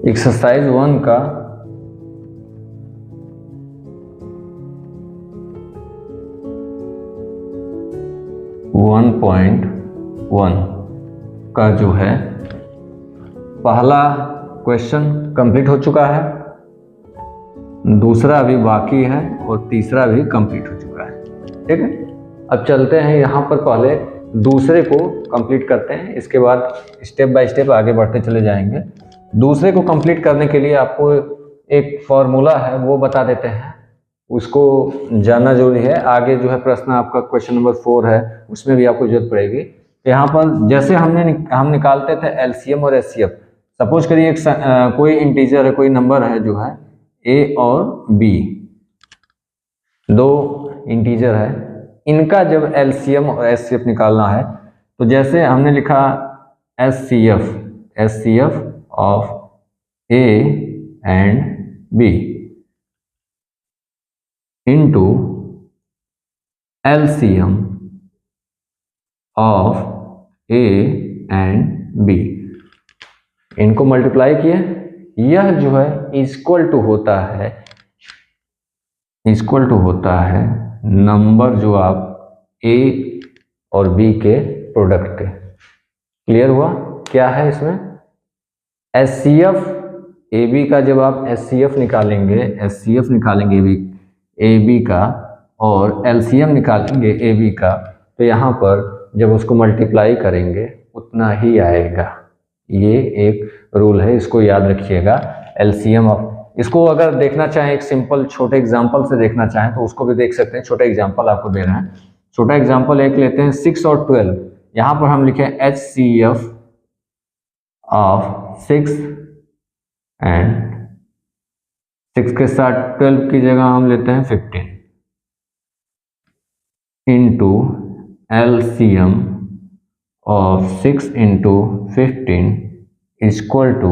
Exercise 1 का one point one का जो है पहला क्वेश्चन कंप्लीट हो चुका है, दूसरा अभी बाकी है और तीसरा भी कंप्लीट हो चुका है। ठीक है, अब चलते हैं यहाँ पर पहले दूसरे को कंप्लीट करते हैं, इसके बाद स्टेप बाय स्टेप आगे बढ़ते चले जाएंगे। दूसरे को कंप्लीट करने के लिए आपको एक फॉर्मूला है वो बता देते हैं, उसको जानना जरूरी है। आगे जो है प्रश्न आपका क्वेश्चन नंबर 4 है, उसमें भी आपको जरूरत पड़ेगी। यहाँ पर जैसे हम निकालते थे एलसीएम और एचसीएफ। सपोज करिए कोई इंटीजर है, कोई नंबर है जो है ए और बी, दो इंटीजर है, इनका जब एलसीएम और एचसीएफ निकालना है तो जैसे हमने लिखा HCF of A and B into LCM of A and B, इनको मल्टीप्लाई किए। यह जो है इक्वल टू होता है नंबर जो आप ए और बी के प्रोडक्ट के। क्लियर हुआ? क्या है इसमें एचसीएफ ए बी का, जब आप एचसीएफ निकालेंगे ए बी का और एलसीएम निकालेंगे ए बी का, तो यहाँ पर जब उसको मल्टीप्लाई करेंगे उतना ही आएगा। ये एक रूल है, इसको याद रखिएगा। एलसीएम ऑफ, इसको अगर देखना चाहें एक सिंपल छोटे एग्जांपल से देखना चाहें तो उसको भी देख सकते हैं। छोटा एग्जांपल आपको दे रहे हैं, छोटा एग्जांपल एक लेते हैं 6 और 12। यहाँ पर हम लिखे एचसीएफ ऑफ 6 एंड 6 के साथ 12 की जगह हम लेते हैं 15 into LCM of 6 into 15 equal to,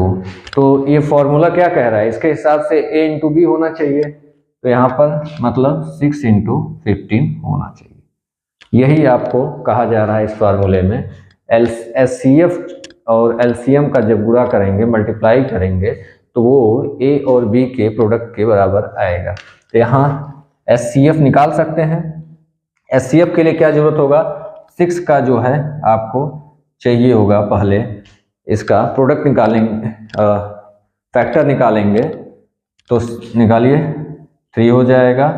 तो ये फॉर्मूला क्या कह रहा है, इसके हिसाब से a इंटू बी होना चाहिए, तो यहाँ पर मतलब 6 इंटू 15 होना चाहिए। यही आपको कहा जा रहा है इस फार्मूले में। एचसीएफ और एलसीएम का जब गुणा करेंगे, मल्टीप्लाई करेंगे, तो वो ए और बी के प्रोडक्ट के बराबर आएगा। तो यहाँ एचसीएफ निकाल सकते हैं। एचसीएफ के लिए क्या जरूरत होगा, 6 का जो है आपको चाहिए होगा, पहले इसका प्रोडक्ट निकालेंगे, फैक्टर निकालेंगे, तो निकालिए 3 हो जाएगा,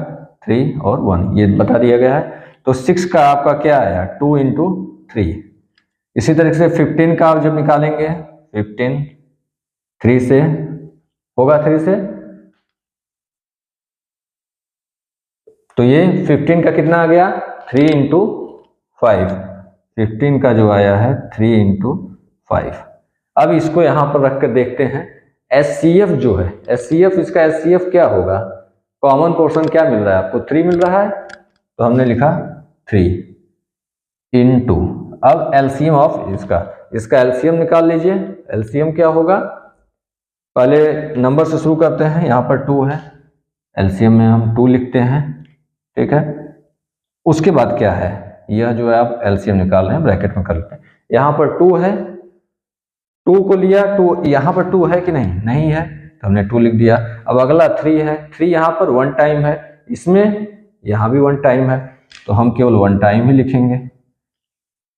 3 और 1 ये बता दिया गया है। तो 6 का आपका क्या आया 2 इंटू 3। इसी तरीके से 15 का आप जब निकालेंगे 15 3 से होगा, 3 से, तो ये 15 का कितना आ गया 3 इंटू 5। 15 का जो आया है 3 इंटू 5। अब इसको यहाँ पर रख कर देखते हैं एचसीएफ जो है, इसका एचसीएफ क्या होगा, कॉमन पोर्शन क्या मिल रहा है आपको, 3 मिल रहा है, तो हमने लिखा 3 इंटू, अब एलसीएम ऑफ इसका एलसीएम निकाल लीजिए। एलसीएम क्या होगा, पहले नंबर से शुरू करते हैं, यहाँ पर 2 है, एलसीएम में हम 2 लिखते हैं। ठीक है, उसके बाद क्या है, यह जो है आप एलसीएम निकाल रहे हैं, ब्रैकेट में कर लेते हैं। यहाँ पर 2 है, 2 को लिया, 2 यहाँ पर 2 है कि नहीं है, तो हमने 2 लिख दिया। अब अगला 3 है, 3 यहाँ पर 1 टाइम है, इसमें यहाँ भी 1 टाइम है, तो हम केवल 1 टाइम ही लिखेंगे।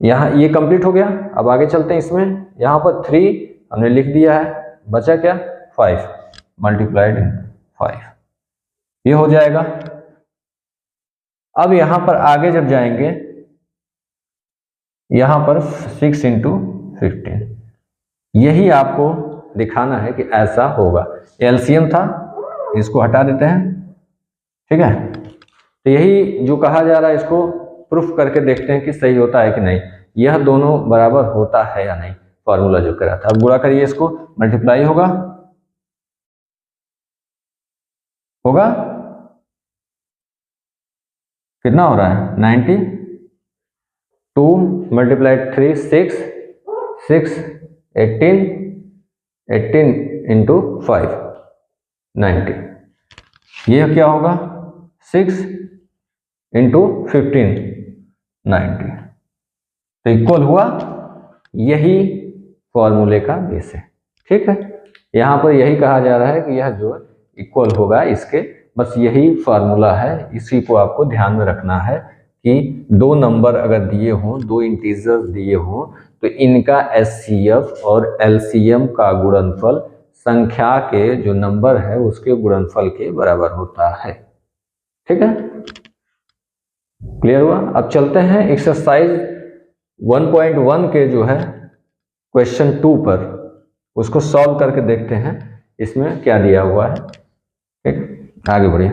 यहाँ ये कंप्लीट हो गया। अब आगे चलते हैं, इसमें यहाँ पर 3 हमने लिख दिया है, बचा क्या 5 मल्टीप्लाइड इन 5, ये हो जाएगा। अब यहाँ पर आगे जब जाएंगे, यहाँ पर 6 इंटू 15, यही आपको दिखाना है कि ऐसा होगा। एलसीएम था, इसको हटा देते हैं। ठीक है, तो यही जो कहा जा रहा है, इसको प्रूफ करके देखते हैं कि सही होता है कि नहीं, यह दोनों बराबर होता है या नहीं, फॉर्मूला जो करा था। अब गुणा करिए, इसको मल्टीप्लाई होगा कितना हो रहा है 90, 2 मल्टीप्लाइड 3 6 18 इंटू 5 90, यह क्या होगा 6 इंटू 15 90, तो इक्वल हुआ। यही फॉर्मूले का बेस है। ठीक है, यहाँ पर यही कहा जा रहा है कि यह जो इक्वल होगा इसके, बस यही फार्मूला है, इसी को आपको ध्यान में रखना है कि दो नंबर अगर दिए हों, दो इंटीजर्स दिए हों, तो इनका एचसीएफ और एलसीएम का गुणनफल संख्या के जो नंबर है उसके गुणनफल के बराबर होता है। ठीक है, क्लियर हुआ। अब चलते हैं एक्सरसाइज 1.1 के जो है क्वेश्चन 2 पर, उसको सॉल्व करके देखते हैं इसमें क्या दिया हुआ है। ठीक, आगे बढ़िए।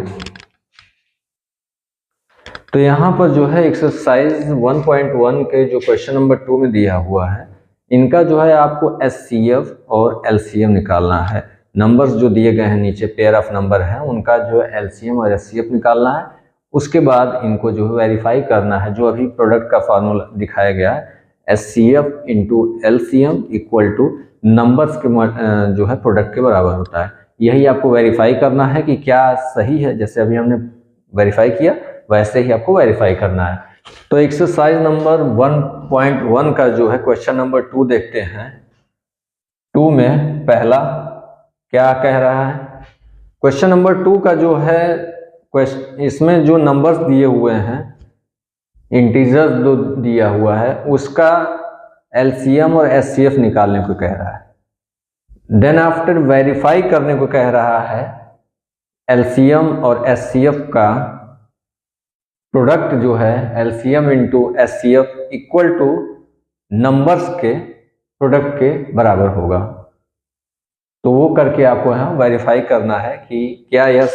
तो यहाँ पर जो है एक्सरसाइज 1.1 के जो क्वेश्चन नंबर 2 में दिया हुआ है, इनका जो है आपको एचसीएफ और एलसीएम निकालना है। नंबर्स जो दिए गए हैं नीचे पेयर ऑफ नंबर है, उनका जो है एलसीएम और एचसीएफ निकालना है। उसके बाद इनको जो है वेरीफाई करना है, जो अभी प्रोडक्ट का फार्मूला दिखाया गया है, HCF into LCM equal two numbers के जो है प्रोडक्ट के बराबर होता है। यही आपको वेरीफाई करना है कि क्या सही है, जैसे अभी हमने वेरीफाई किया वैसे ही आपको वेरीफाई करना है। तो एक्सरसाइज नंबर 1.1 का जो है क्वेश्चन नंबर 2 देखते हैं। 2 में पहला क्या कह रहा है, क्वेश्चन नंबर 2 का जो है इसमें जो नंबर्स दिए हुए हैं, इंटीजर्स जो दिया हुआ है, उसका एलसीएम और एचसीएफ निकालने को कह रहा है। देन आफ्टर वेरीफाई करने को कह रहा है एलसीएम और एचसीएफ का प्रोडक्ट जो है LCM into HCF equal two numbers के प्रोडक्ट के बराबर होगा। तो वो करके आपको यहाँ वेरीफाई करना है कि क्या यह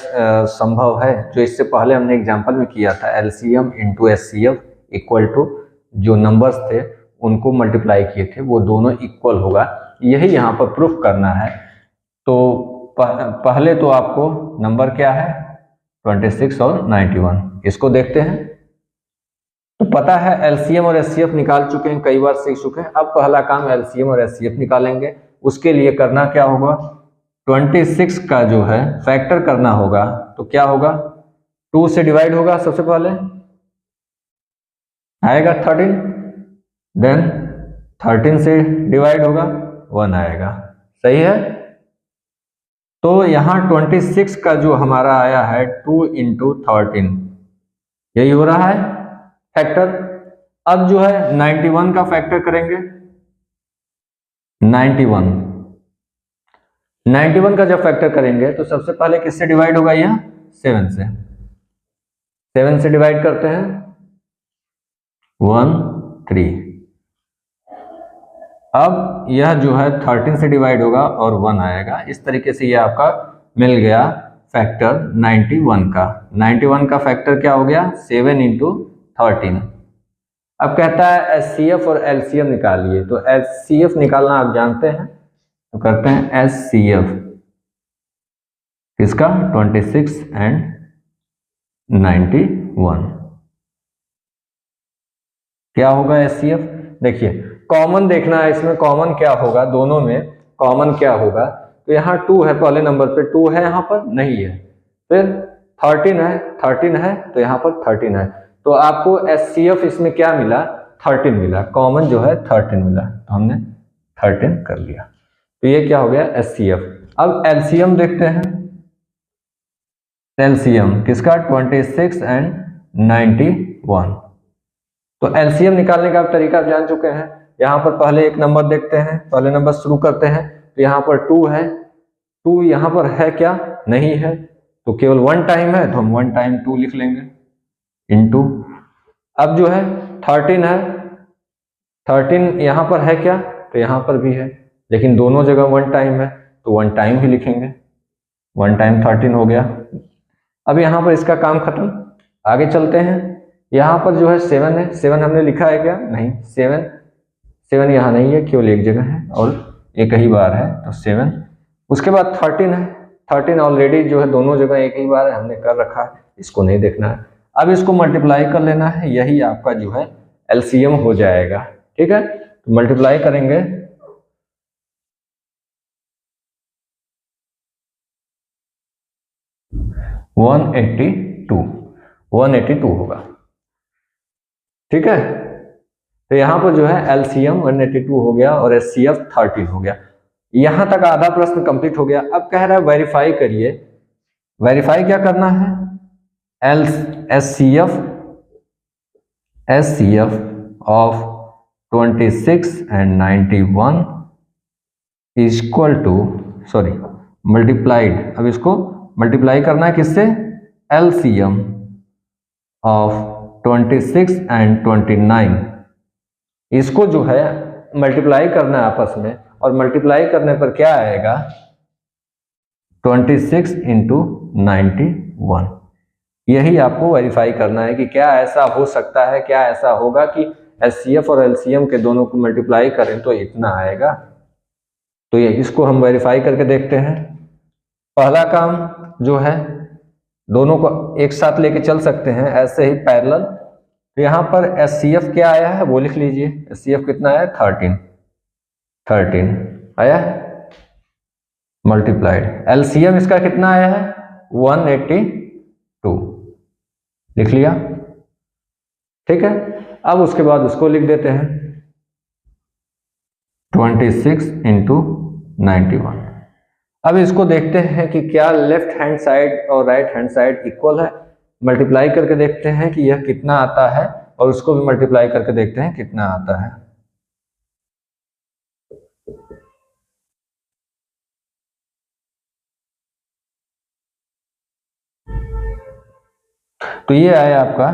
संभव है। जो इससे पहले हमने एग्जांपल में किया था, LCM into HCF equal to जो नंबर्स थे उनको मल्टीप्लाई किए थे, वो दोनों इक्वल होगा, यही यहाँ पर प्रूफ करना है। तो पहले तो आपको नंबर क्या है 26 और 91, इसको देखते हैं। तो पता है एलसीएम और एचसीएफ निकाल चुके हैं, कई बार सीख चुके हैं। अब पहला काम एलसीएम और एचसीएफ निकालेंगे। उसके लिए करना क्या होगा, 26 का जो है फैक्टर करना होगा। तो क्या होगा, 2 से डिवाइड होगा, सबसे पहले आएगा 13, देन 13 से डिवाइड होगा 1 आएगा, सही है। तो यहाँ 26 का जो हमारा आया है 2 इंटू 13, यही हो रहा है फैक्टर। अब जो है 91 का फैक्टर करेंगे। 91 का जब फैक्टर करेंगे तो सबसे पहले किससे डिवाइड होगा, यह 7 से। 7 से डिवाइड करते हैं 1 3। अब यह जो है 13 से डिवाइड होगा और 1 आएगा। इस तरीके से यह आपका मिल गया फैक्टर 91 का। 91 का फैक्टर क्या हो गया, 7 इंटू 13। अब कहता है एचसीएफ और एलसीएम निकालिए। तो एचसीएफ निकालना आप जानते हैं, तो करते हैं एचसीएफ किसका, 26 एंड 91। क्या होगा एचसीएफ, देखिए कॉमन देखना है इसमें, कॉमन क्या होगा, दोनों में कॉमन क्या होगा। तो यहाँ 2 है, पहले नंबर पे 2 है, यहाँ पर नहीं है। फिर 13 है तो यहाँ पर 13 है। तो आपको एचसीएफ इसमें क्या मिला, 13 मिला, कॉमन जो है 13 मिला, तो हमने 13 कर लिया। तो ये क्या हो गया एचसीएफ। अब एलसीएम देखते हैं। एलसीएम किसका, 26 एंड 91। तो एलसीएम निकालने का तरीका आप जान चुके हैं। यहाँ पर पहले एक नंबर देखते हैं, पहले नंबर शुरू करते हैं। तो यहाँ पर 2 है, 2 यहाँ पर है क्या, नहीं है, तो केवल 1 टाइम है, तो हम 1 टाइम 2 लिख लेंगे इनटू। अब जो है 13 है, 13 यहाँ पर है क्या, तो यहाँ पर भी है, लेकिन दोनों जगह 1 टाइम है, तो 1 टाइम ही लिखेंगे। 1 टाइम 13 हो गया। अब यहाँ पर इसका काम खत्म। आगे चलते हैं। यहाँ पर जो है 7 है, 7 हमने लिखा है क्या, नहीं, 7 यहाँ नहीं है, केवल एक जगह है और एक ही बार है, तो 7। उसके बाद 13 है, 13 ऑलरेडी जो है दोनों जगह एक ही बार है, हमने कर रखा है, इसको नहीं देखना है। अब इसको मल्टीप्लाई कर लेना है, यही आपका जो है एलसीएम हो जाएगा। ठीक है, तो मल्टीप्लाई करेंगे 182 होगा। ठीक है, तो यहाँ पर जो है एलसीएम 182 हो गया और एचसीएफ 13 हो गया। यहां तक आधा प्रश्न कंप्लीट हो गया। अब कह रहा है वेरीफाई करिए। वेरीफाई क्या करना है? HCF of 26 and 91 equal to, sorry multiplied, अब इसको मल्टीप्लाई करना है किससे? एलसीएम ऑफ 26 एंड 29, इसको जो है मल्टीप्लाई करना है आपस में, और मल्टीप्लाई करने पर क्या आएगा? 26 इंटू 91। यही आपको वेरीफाई करना है कि क्या ऐसा हो सकता है, क्या ऐसा होगा कि एचसीएफ और एलसीएम के दोनों को मल्टीप्लाई करें तो इतना आएगा। तो ये इसको हम वेरीफाई करके देखते हैं। पहला काम जो है, दोनों को एक साथ लेके चल सकते हैं ऐसे ही पैरेलल। तो यहाँ पर एचसीएफ क्या आया है वो लिख लीजिए। एचसीएफ कितना आया? 13 आया है मल्टीप्लाइड। एलसीएम इसका कितना आया है? 182 लिख लिया। ठीक है, अब उसके बाद उसको लिख देते हैं 26 इंटू 91। अब इसको देखते हैं कि क्या लेफ्ट हैंड साइड और राइट हैंड साइड इक्वल है। मल्टीप्लाई करके देखते हैं कि यह कितना आता है, और उसको भी मल्टीप्लाई करके देखते हैं कितना आता है। तो ये आया आपका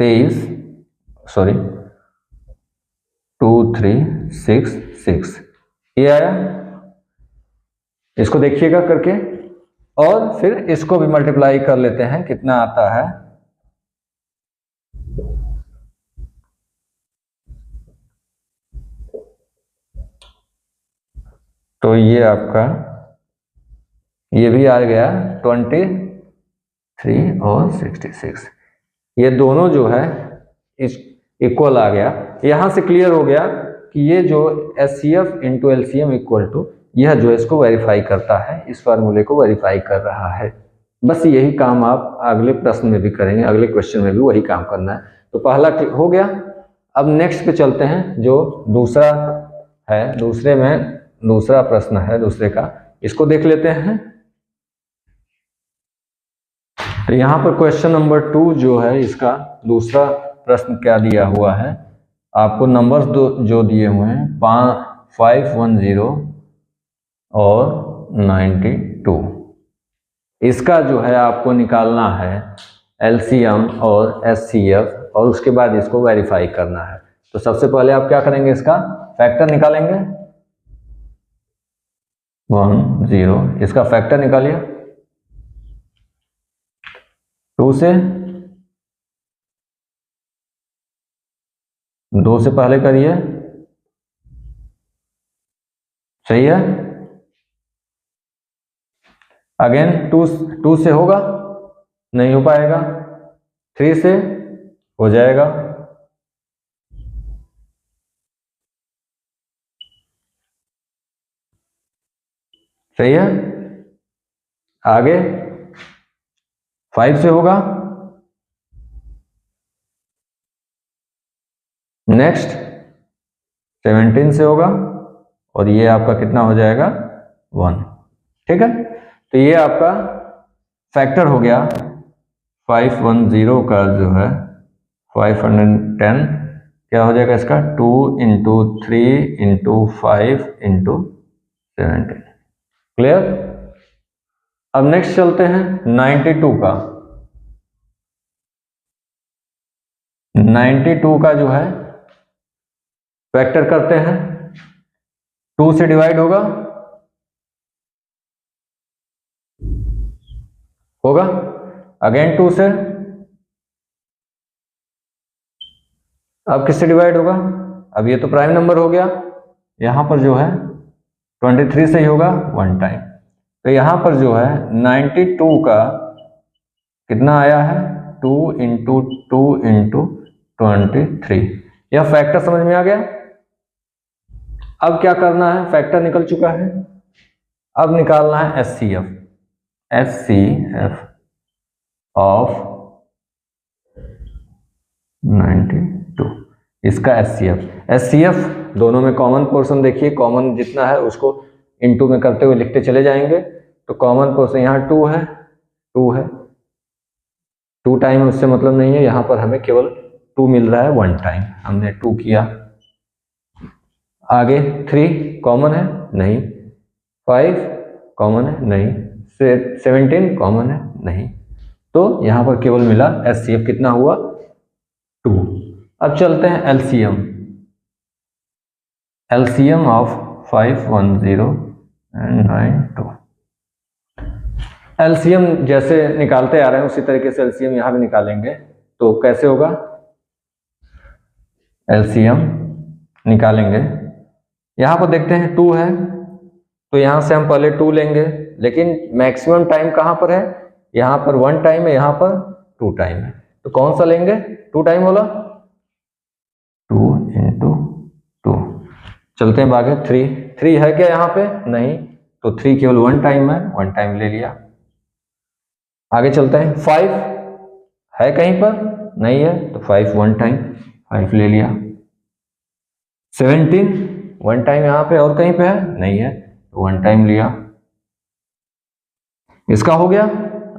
2366, ये आया। इसको देखिएगा करके, और फिर इसको भी मल्टीप्लाई कर लेते हैं कितना आता है। तो ये आपका ये भी आ गया 23 और 66, ये दोनों जो है इस इक्वल आ गया। यहां से क्लियर हो गया कि ये जो HCF into LCM equal to, यह जो इसको वेरीफाई करता है, इस फार्मूले को वेरीफाई कर रहा है। बस यही काम आप अगले प्रश्न में भी करेंगे, अगले क्वेश्चन में भी वही काम करना है। तो पहला हो गया। अब नेक्स्ट पे चलते हैं, जो दूसरा है, दूसरे में दूसरा प्रश्न है दूसरे का, इसको देख लेते हैं। तो यहाँ पर क्वेश्चन नंबर 2 जो है, इसका दूसरा प्रश्न क्या दिया हुआ है, आपको नंबर्स जो दिए हुए हैं 510 और 92, इसका जो है आपको निकालना है एलसीएम और एचसीएफ, और उसके बाद इसको वेरीफाई करना है। तो सबसे पहले आप क्या करेंगे? इसका फैक्टर निकालेंगे। 10, इसका फैक्टर निकालिए। 2 से, 2 से पहले करिए, सही है। अगेन 2 से होगा? नहीं हो पाएगा। 3 से हो जाएगा। सही है। आगे 5 से होगा। नेक्स्ट 17 से होगा, और ये आपका कितना हो जाएगा? 1। ठीक है, तो ये आपका फैक्टर हो गया 510 का जो है 510, क्या हो जाएगा इसका? 2 इंटू 3 इंटू 5 इंटू 17। क्लियर। अब नेक्स्ट चलते हैं 92 का। 92 का जो है फैक्टर करते हैं, 2 से डिवाइड होगा, अगेन 2 से, अब किससे डिवाइड होगा? अब ये तो प्राइम नंबर हो गया, यहां पर जो है 23 से ही होगा 1 टाइम। तो यहां पर जो है 92 का कितना आया है? 2 इंटू 2 इंटू 23। यह फैक्टर समझ में आ गया। अब क्या करना है? फैक्टर निकल चुका है, अब निकालना है एचसीएफ ऑफ 92, इसका एचसीएफ दोनों में कॉमन पोर्शन देखिए, कॉमन जितना है उसको इनटू में करते हुए लिखते चले जाएंगे। तो कॉमन पोर्शन यहाँ 2 है, 2 है, 2 टाइम उससे मतलब नहीं है, यहाँ पर हमें केवल 2 मिल रहा है 1 टाइम, हमने 2 किया। आगे 3 कॉमन है नहीं, 5 कॉमन है नहीं, 17 कॉमन है नहीं, तो यहाँ पर केवल मिला HCF कितना हुआ 2। अब चलते हैं LCM। LCM of 510 and 92। LCM जैसे निकालते आ रहे हैं उसी तरीके से LCM यहाँ भी निकालेंगे। तो कैसे होगा, LCM निकालेंगे, यहाँ पर देखते हैं 2 है, तो यहाँ से हम पहले 2 लेंगे, लेकिन मैक्सिमम टाइम कहाँ पर है, यहाँ पर 1 टाइम है, यहाँ पर 2 टाइम है, तो कौन सा लेंगे, 2 टाइम वाला, 2 × 2। चलते हैं आगे, 3 है क्या यहाँ पे, नहीं, तो 3 केवल 1 टाइम है, 1 टाइम ले लिया। आगे चलते हैं, 5 है कहीं पर, नहीं है, तो 5 1 टाइम, 5 ले लिया। 17 1 टाइम यहाँ पे और कहीं पे है, नहीं है, तो 1 टाइम लिया। इसका हो गया।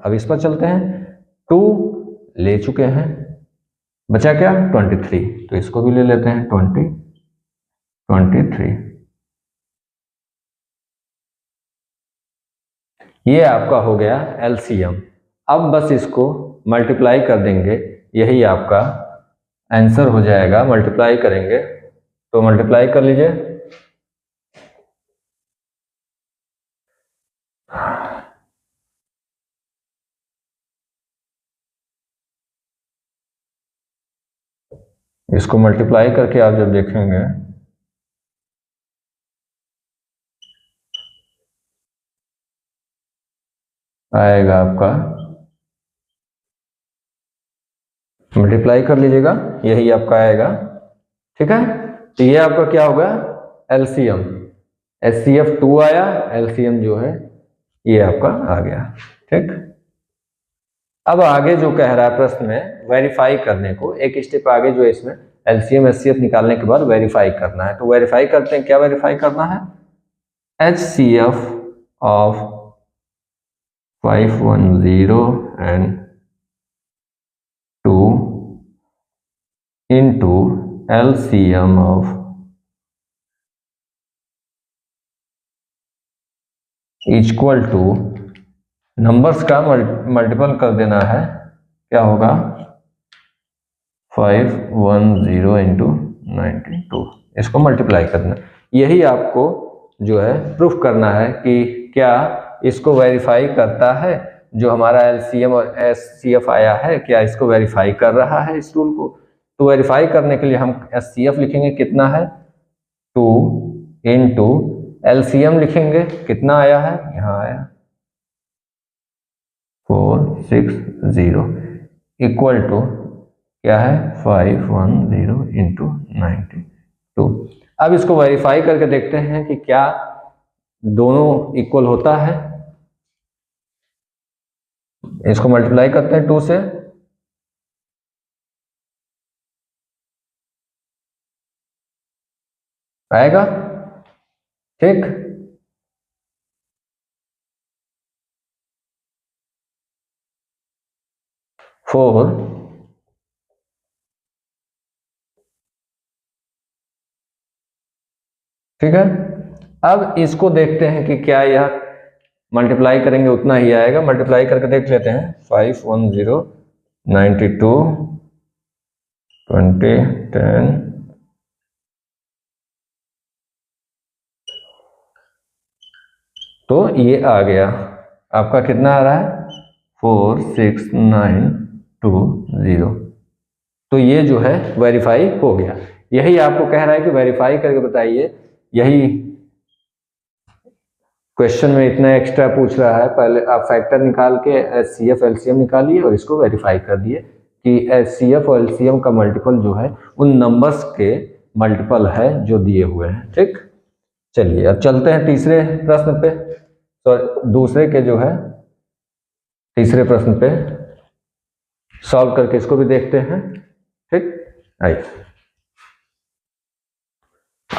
अब इस पर चलते हैं, 2 ले चुके हैं, बचा क्या 23, तो इसको भी ले लेते हैं 23। ये आपका हो गया LCM। अब बस इसको मल्टीप्लाई कर देंगे, यही आपका आंसर हो जाएगा। मल्टीप्लाई करेंगे तो मल्टीप्लाई कर लीजिए, इसको मल्टीप्लाई करके आप जब देखेंगे आएगा आपका, मल्टीप्लाई कर लीजिएगा, यही आपका आएगा, ठीक है। तो ये आपका क्या होगा LCM, HCF 2 आया, LCM जो है ये आपका आ गया, ठीक। अब आगे जो कह रहा है प्रश्न में वेरीफाई करने को, एक स्टेप आगे जो है इसमें LCM HCF निकालने के बाद वेरीफाई करना है। तो वेरीफाई करते हैं, क्या वेरीफाई करना है, HCF of 510 and 2 into LCM of equal two numbers का मल्टीपल कर देना है, क्या होगा 510 into 92, इसको मल्टीप्लाई करना। यही आपको जो है प्रूफ करना है कि क्या इसको वेरीफाई करता है, जो हमारा LCM और HCF आया है, क्या इसको वेरीफाई कर रहा है इस रूल को। तो वेरीफाई करने के लिए हम HCF लिखेंगे, कितना है 2 into LCM लिखेंगे, कितना आया है, यहाँ आया 460, इक्वल टू क्या है 510 into 92। अब इसको वेरीफाई करके देखते हैं कि क्या दोनों इक्वल होता है। इसको मल्टीप्लाई करते हैं 2 से, आएगा, ठीक। फोर ठीक है। अब इसको देखते हैं कि क्या यह मल्टीप्लाई करेंगे उतना ही आएगा। मल्टीप्लाई करके देख लेते हैं, 510 92 20 10 तो ये आ गया आपका, कितना आ रहा है 46920। तो ये जो है वेरीफाई हो गया। यही आपको कह रहा है कि वेरीफाई करके बताइए। यही क्वेश्चन में इतना एक्स्ट्रा पूछ रहा है। पहले आप फैक्टर निकाल के HCF LCM निकालिए और इसको वेरीफाई कर दिए कि HCF और LCM का मल्टीपल जो है उन नंबर्स के मल्टीपल है जो दिए हुए हैं, ठीक। चलिए अब चलते हैं तीसरे प्रश्न पे, तो दूसरे के जो है तीसरे प्रश्न पे सॉल्व करके इसको भी देखते हैं, ठीक। आइए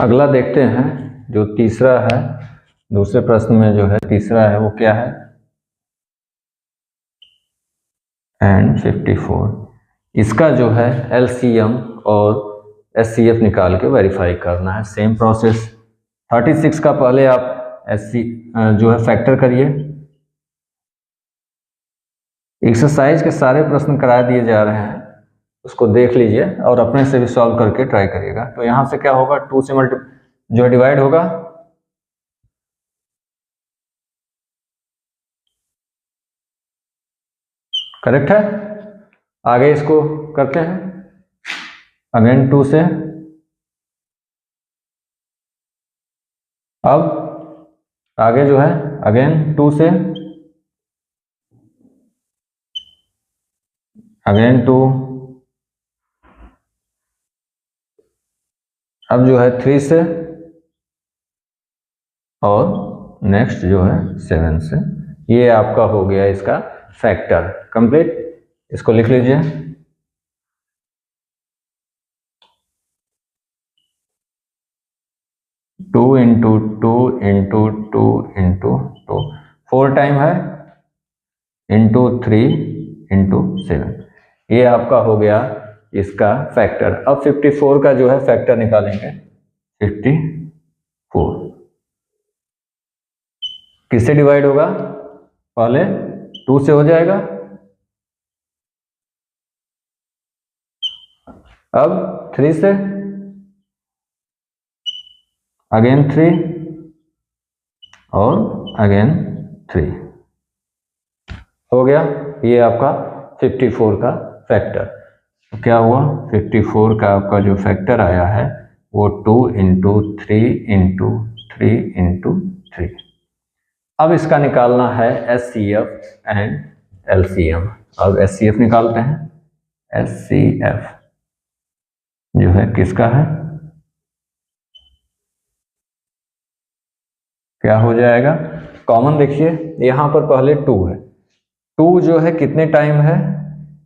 अगला देखते हैं, जो तीसरा है, दूसरे प्रश्न में जो है तीसरा है वो क्या है, एंड 54। इसका जो है एलसीएम और एचसीएफ निकाल के वेरीफाई करना है। Same process. 36 का पहले आप एचसी जो है फैक्टर करिए। एक्सरसाइज के सारे प्रश्न करा दिए जा रहे हैं, उसको देख लीजिए और अपने से भी सॉल्व करके ट्राई करिएगा। तो यहाँ से क्या होगा, 2 से जो है डिवाइड होगा, करेक्ट है। आगे इसको करते हैं अगेन 2 से। अब आगे जो है अगेन 2 से, अगेन 2, अब जो है 3 से, और नेक्स्ट जो है 7 से। ये आपका हो गया इसका फैक्टर कंप्लीट। इसको लिख लीजिए। Two into two into two into two, 4 time है, इंटू 3 इंटू 7। ये आपका हो गया इसका फैक्टर। अब 54 का जो है फैक्टर निकालेंगे। 54 किससे डिवाइड होगा, पहले 2 से हो जाएगा, अब 3 से, अगेन 3 और अगेन 3 हो गया। ये आपका 54 का फैक्टर। तो क्या हुआ, 54 का आपका जो फैक्टर आया है वो 2 इंटू 3 इंटू 3 इंटू 3। अब इसका निकालना है एचसीएफ एंड एलसीएम। अब एचसीएफ निकालते हैं। एचसीएफ जो है किसका है, क्या हो जाएगा, कॉमन देखिए यहाँ पर पहले 2 है, 2 जो है कितने टाइम है,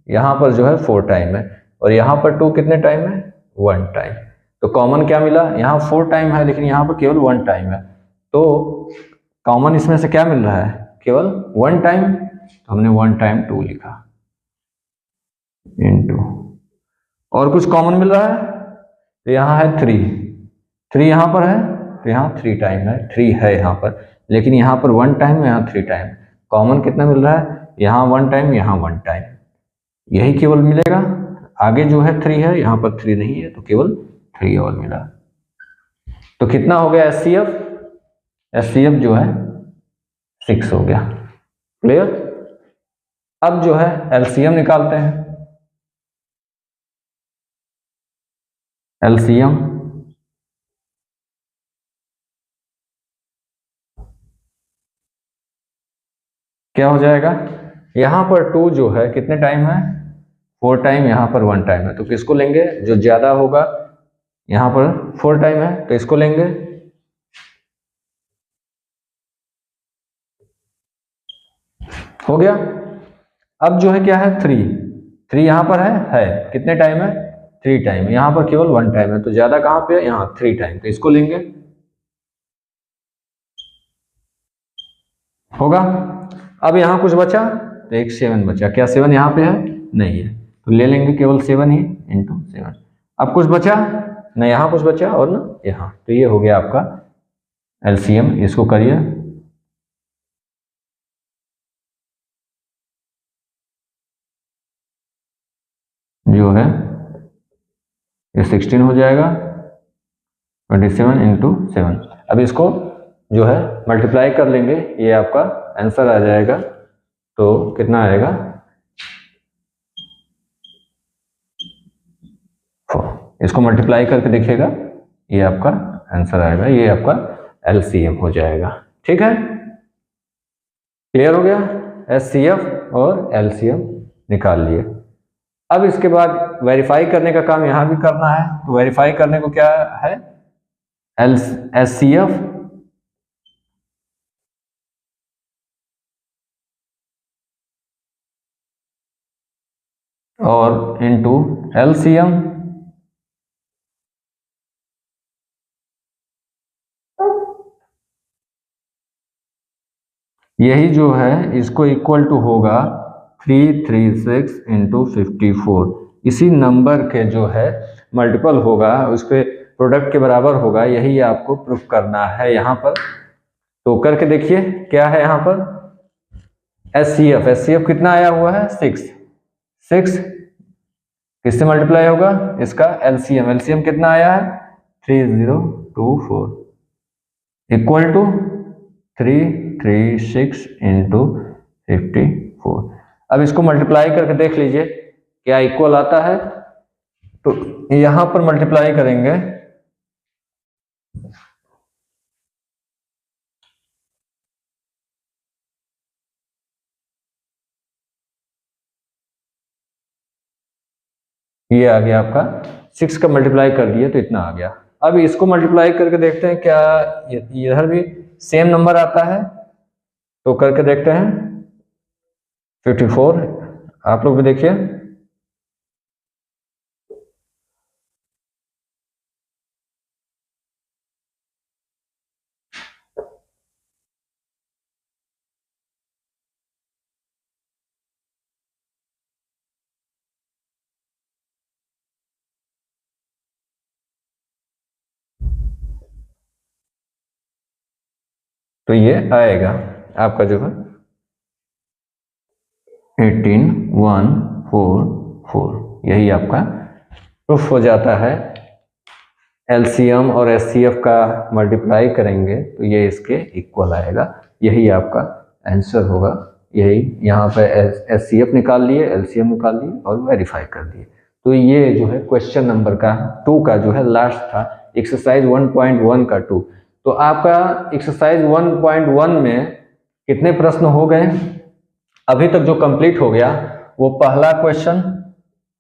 यहाँ पर जो है 4 टाइम है, और यहाँ पर 2 कितने टाइम है, 1 टाइम। तो कॉमन क्या मिला, यहाँ 4 टाइम है लेकिन यहाँ पर केवल 1 टाइम है, तो कॉमन इसमें से क्या मिल रहा है, केवल 1 टाइम। तो हमने 1 टाइम 2 लिखा इनटू, और कुछ कॉमन मिल रहा है, तो यहाँ है 3, 3 यहाँ पर है, तो यहाँ 3 टाइम है, 3 है यहाँ पर, लेकिन यहाँ पर 1 टाइम, यहाँ 3 टाइम। कॉमन कितना मिल रहा है, यहाँ 1 टाइम, यहाँ 1 टाइम, यही केवल मिलेगा। आगे जो है 3 है, यहाँ पर 3 नहीं है, तो केवल 3 और मिला। तो कितना हो गया एचसीएफ, एचसीएफ जो है 6 हो गया। क्लियर। अब जो है एलसीएम निकालते हैं। एलसीएम क्या हो जाएगा, यहाँ पर 2 जो है कितने टाइम है, 4 टाइम, यहाँ पर 1 टाइम है, तो किसको लेंगे, जो ज्यादा होगा, यहाँ पर 4 टाइम है तो इसको लेंगे। हो गया। अब जो है क्या है, 3, 3 यहाँ पर है कितने टाइम है, 3 टाइम, यहाँ पर केवल 1 टाइम है, तो ज्यादा कहाँ पे है, यहाँ 3 टाइम, तो इसको लेंगे। होगा। अब यहाँ कुछ बचा, तो एक 7 बचा, क्या 7 यहाँ पे है, नहीं है, तो ले लेंगे केवल 7 ही इंटू 7। अब कुछ बचा, न यहाँ कुछ बचा और न यहाँ, तो ये हो गया आपका एलसीएम। इसको करिए। जो है ये 16 हो जाएगा, 27 इंटू 7। अब इसको जो है मल्टीप्लाई कर लेंगे, ये आपका आंसर आ जाएगा। तो कितना आएगा, 4। इसको मल्टीप्लाई करके देखिएगा, ये आपका आंसर आएगा, ये आपका एलसीएम हो जाएगा। ठीक है, क्लियर हो गया। एचसीएफ और एलसीएम निकाल लिए। अब इसके बाद वेरीफाई करने का काम यहां भी करना है। तो वेरीफाई करने को क्या है, एचसीएफ और इनटू एलसीएम यही जो है इसको इक्वल टू होगा 336 इंटू 54। इसी नंबर के जो है मल्टीपल होगा, उसके प्रोडक्ट के बराबर होगा, यही आपको प्रूफ करना है यहाँ पर। तो करके देखिए क्या है यहाँ पर। एच सी एफ कितना आया हुआ है 6 किससे मल्टीप्लाई होगा, इसका एलसीएम कितना आया है 3024 इक्वल टू 336 इंटू 54। अब इसको मल्टीप्लाई करके देख लीजिए क्या इक्वल आता है। तो यहां पर मल्टीप्लाई करेंगे ये आ गया आपका 6 का मल्टीप्लाई कर दिए तो इतना आ गया। अब इसको मल्टीप्लाई करके देखते हैं क्या इधर भी सेम नंबर आता है। तो करके देखते हैं 54, आप लोग भी देखिए। तो ये आएगा आपका जो है 18144, यही आपका प्रूफ हो जाता है। एलसीएम और एचसीएफ का मल्टीप्लाई करेंगे तो ये इसके इक्वल आएगा, यही आपका आंसर होगा। यही यहाँ पे एचसीएफ निकाल लिए, एलसीएम निकाल लिए और वेरीफाई कर दिए। तो ये जो है क्वेश्चन नंबर का 2 का जो है लास्ट था, एक्सरसाइज 1.1 का 2। तो आपका एक्सरसाइज 1.1 में कितने प्रश्न हो गए अभी तक? जो कंप्लीट हो गया वो पहला क्वेश्चन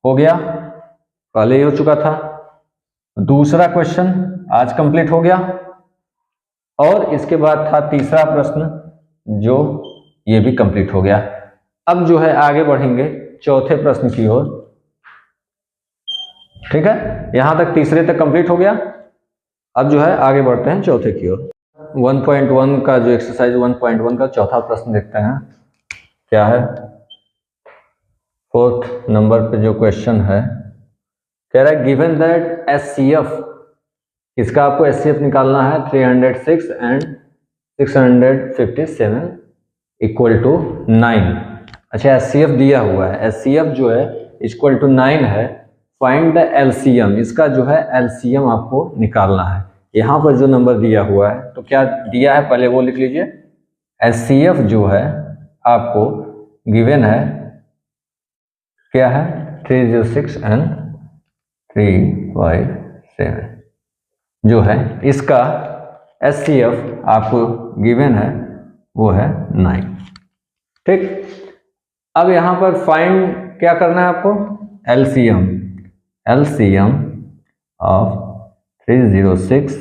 हो गया, पहले ही हो चुका था। दूसरा क्वेश्चन आज कंप्लीट हो गया और इसके बाद था तीसरा प्रश्न जो ये भी कंप्लीट हो गया। अब जो है आगे बढ़ेंगे चौथे प्रश्न की ओर। ठीक है, यहां तक तीसरे तक कंप्लीट हो गया। अब जो है आगे बढ़ते हैं चौथे की ओर। 1.1 का जो एक्सरसाइज 1.1 का चौथा प्रश्न देखते हैं क्या है। 4th नंबर पे जो क्वेश्चन है कह रहा है गिवन दैट एचसीएफ, इसका आपको एचसीएफ निकालना है 306 एंड 657 इक्वल टू 9। अच्छा एचसीएफ दिया हुआ है, एचसीएफ जो है इक्वल टू 9 है। फाइंड द एलसीएम, इसका जो है एलसीएम आपको निकालना है। यहाँ पर जो नंबर दिया हुआ है तो क्या दिया है पहले वो लिख लीजिए। एचसीएफ जो है आपको गिवन है क्या है 306 एंड 357 जो है इसका एचसीएफ आपको गिवन है वो है 9। ठीक, अब यहां पर फाइंड क्या करना है आपको, एलसीएम ऑफ 306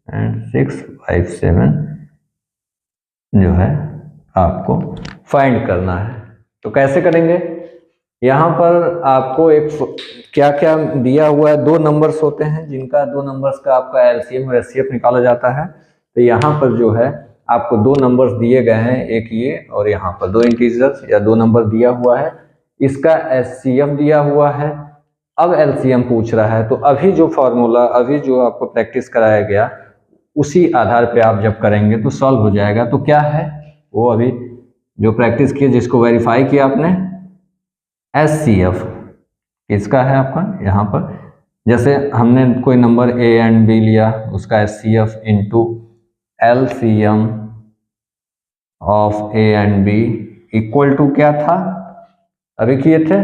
एंड 657 जो है आपको फाइंड करना है। तो कैसे करेंगे, यहाँ पर आपको एक क्या क्या दिया हुआ है, 2 नंबर्स होते हैं जिनका 2 नंबर्स का आपका एलसीएम और एचसीएफ निकाला जाता है। तो यहाँ पर जो है आपको 2 नंबर्स दिए गए हैं, एक ये और यहाँ पर 2 इंटीजर्स या 2 नंबर दिया हुआ है। इसका एचसीएफ दिया हुआ है, अब एलसीएम पूछ रहा है। तो अभी जो फॉर्मूला अभी जो आपको प्रैक्टिस कराया गया उसी आधार पे आप जब करेंगे तो सॉल्व हो जाएगा। तो क्या है वो अभी जो प्रैक्टिस किए जिसको वेरीफाई किया आपने, एचसीएफ इसका है आपका यहाँ पर, जैसे हमने कोई नंबर ए एंड बी लिया उसका HCF into LCM of A and B equal to क्या था अभी किए थे,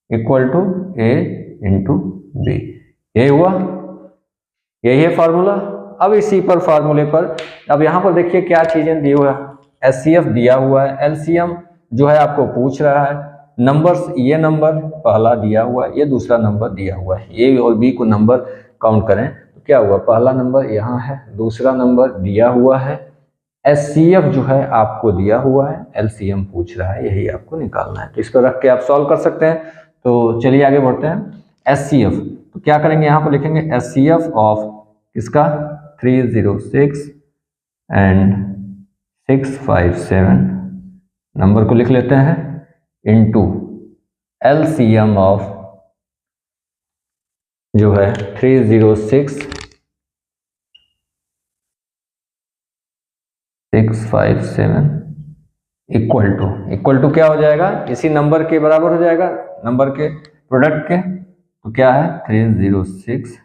equal to A into B, यही हुआ, यही है फॉर्मूला। अब इसी पर फॉर्मूले पर अब यहाँ पर देखिए क्या चीजें दी हुआ है, एचसीएफ दिया हुआ है, एलसीएम जो है आपको पूछ रहा है, नंबर्स ये नंबर पहला दिया हुआ है, ये दूसरा नंबर दिया हुआ है, ए और बी को नंबर काउंट करें तो क्या हुआ, पहला नंबर यहाँ है, दूसरा नंबर दिया हुआ है, एचसीएफ जो है आपको दिया हुआ है, एलसीएम पूछ रहा है, यही आपको निकालना है। तो इसको रख के आप सॉल्व कर सकते हैं। तो चलिए आगे बढ़ते हैं। एचसीएफ तो क्या करेंगे, यहाँ पर लिखेंगे एचसीएफ ऑफ इसका 306 एंड 657 नंबर को लिख लेते हैं इनटू LCM ऑफ जो है 306,657 इक्वल टू क्या हो जाएगा, इसी नंबर के बराबर हो जाएगा, नंबर के प्रोडक्ट के। तो क्या है 306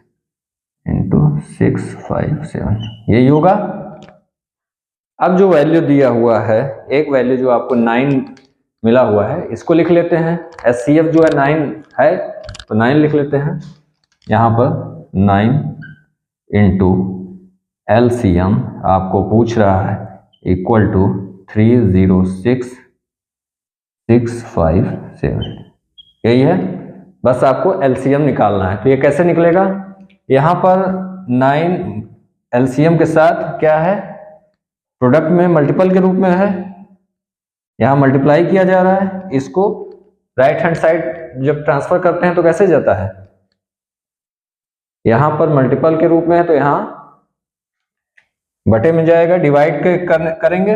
इंटू 657, यही होगा। अब जो वैल्यू दिया हुआ है, एक वैल्यू जो आपको 9 मिला हुआ है, इसको लिख लेते हैं। HCF जो है 9 है तो 9 लिख लेते हैं यहाँ पर। 9 इंटू LCM आपको पूछ रहा है इक्वल टू 306,657, यही है। बस आपको LCM निकालना है। तो ये कैसे निकलेगा, यहाँ पर 9 LCM के साथ क्या है, प्रोडक्ट में मल्टीपल के रूप में है, यहाँ मल्टीप्लाई किया जा रहा है। इसको राइट हैंड साइड जब ट्रांसफर करते हैं तो कैसे जाता है, यहाँ पर मल्टीपल के रूप में है तो यहाँ बटे में जाएगा, डिवाइड करेंगे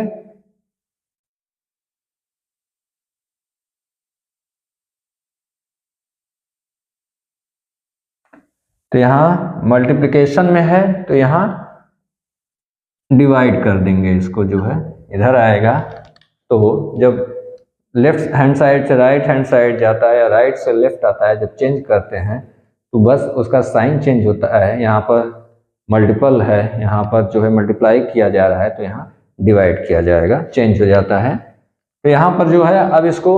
तो यहाँ मल्टीप्लिकेशन में है तो यहाँ डिवाइड कर देंगे इसको, जो है इधर आएगा। तो जब लेफ्ट हैंड साइड से राइट हैंड साइड जाता है या राइट से लेफ्ट आता है, जब चेंज करते हैं तो बस उसका साइन चेंज होता है। यहाँ पर मल्टीपल है, यहाँ पर जो है मल्टीप्लाई किया जा रहा है तो यहाँ डिवाइड किया जाएगा, चेंज हो जाता है। तो यहाँ पर जो है अब इसको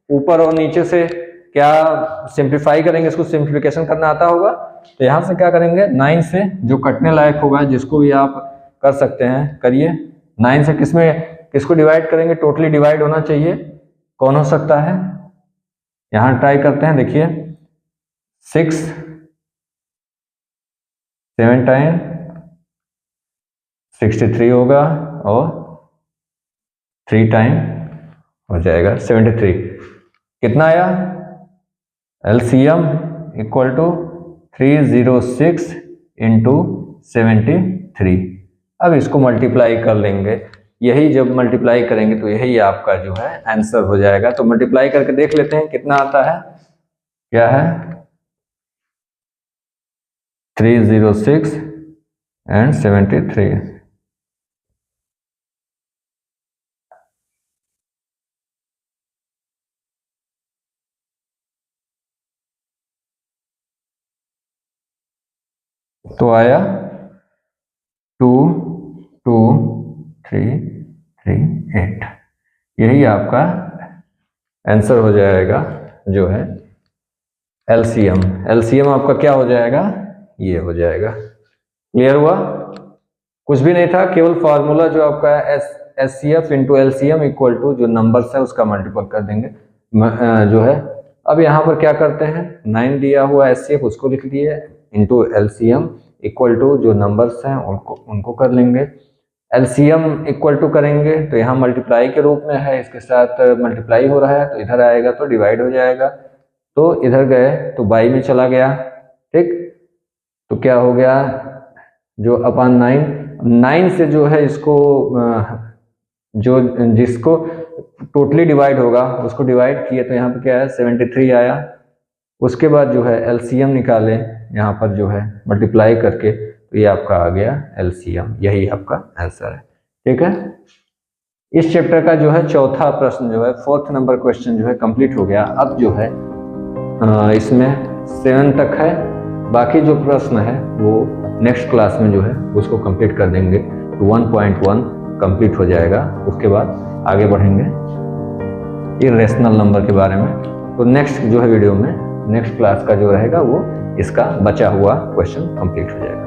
ऊपर और नीचे से क्या सिंप्लीफाई करेंगे, इसको सिंप्लीफिकेशन करना आता होगा। तो यहाँ से क्या करेंगे, 9 से जो कटने लायक होगा, जिसको भी आप कर सकते हैं करिए। 9 से किसको डिवाइड करेंगे, टोटली डिवाइड होना चाहिए। कौन हो सकता है, यहाँ ट्राई करते हैं, देखिए 6 7 टाइम 63 होगा और 3 टाइम हो जाएगा 73। कितना आया, LCM इक्वल टू 306 इंटू 73। अब इसको मल्टीप्लाई कर लेंगे, यही जब मल्टीप्लाई करेंगे तो यही आपका जो है आंसर हो जाएगा। तो मल्टीप्लाई करके देख लेते हैं कितना आता है। क्या है 306 एंड 73। तो आया 22338, यही आपका आंसर हो जाएगा जो है LCM आपका क्या हो जाएगा, ये हो जाएगा। क्लियर हुआ, कुछ भी नहीं था, केवल फॉर्मूला जो आपका SCF into LCM equal to जो नंबर्स है उसका मल्टीपल कर देंगे जो है। अब यहाँ पर क्या करते हैं, 9 दिया हुआ SCF उसको लिख लिए इंटू LCM इक्वल टू जो नंबर्स हैं उनको कर लेंगे। LCM इक्वल टू करेंगे तो यहाँ मल्टीप्लाई के रूप में है, इसके साथ मल्टीप्लाई हो रहा है तो इधर आएगा तो डिवाइड हो जाएगा। तो इधर गए तो बाई में चला गया, ठीक। तो क्या हो गया, जो अपन 9 से जो है इसको जो जिसको टोटली डिवाइड होगा उसको डिवाइड किए तो यहाँ पे क्या है 73 आया। उसके बाद जो है LCM निकाले, यहाँ पर जो है मल्टीप्लाई करके, तो ये आपका आ गया LCM, यही आपका आंसर है, ठीक है। इस चैप्टर का जो है चौथा प्रश्न जो है 4th नंबर क्वेश्चन जो है कंप्लीट हो गया। अब जो है इसमें 7 तक है, बाकी जो प्रश्न है वो नेक्स्ट क्लास में जो है उसको कंप्लीट कर देंगे। तो 1.1 कंप्लीट हो जाएगा, उसके बाद आगे बढ़ेंगे इर्रेशनल नंबर के बारे में। तो नेक्स्ट जो है वीडियो में, नेक्स्ट क्लास का जो रहेगा वो इसका बचा हुआ क्वेश्चन कंप्लीट हो जाएगा।